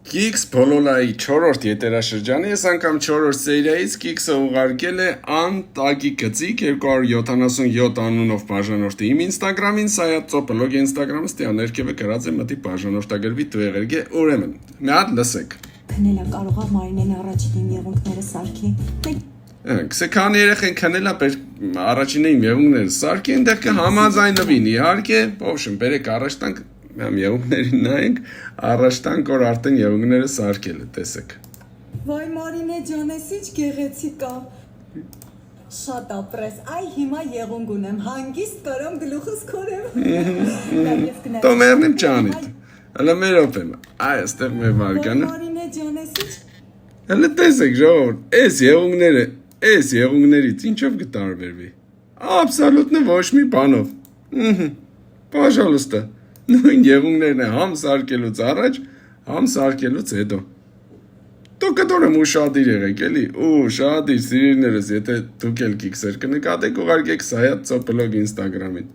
Kix Բոլոլայի 4-րդ եթերաշրջանի, ես անգամ 4-րդ սերիայից Kix-ը ուղարկել է Անտագի գծիկ 277 անունով բաժանորդի իմ Instagram-ին, սա է ծոպլոգ Instagram-ը, ստիա ներքևը գրած է մտի բաժանորդագրվի տվեղերգե, ուրեմն, մի հատ լսեք։ Քնելա կարող է Մարինեն առաջին եղունգները սարքի։ Քանի երեխեն քնելա առաջինային եղունգները սարքի, այնտեղ կհամաձայնվին, իհարկե, ոբշն, բերեք առաջ տանք եղունգներին նայենք, առաջ տանք, որ արդեն եղունգները սարքել է, տեսեք։ Վայ Մարինե ջան, ես ինչ գեղեցիկ ա։ Շատ ապրես, այ հիմա եղունգ ունեմ, հանգիստ կարամ գլուխս քորեմ։ Տո մեռնիմ ճանիտ, հլը մեր օպեմ, այ աստեղ մեր վարգանը։ Մարինե ջան, ես ինչ։ Հլը տեսեք ժողովուրդ, այս եղունգներից ինչով կտարբերվի։ Աբսոլյուտնը ոչ մի բանով։ Պաժալուստը, նույն եղունգներն է համ սարքելուց առաջ, համ սարքելուց հետո։ Դու կտորեմ ուշադիր եղեք, էլի, ուշադիր սիրիրներս, եթե դուք էլ Kix-եր կնկատեք, ուղարկեք սայատ ծոպլոգ Instagram-ին։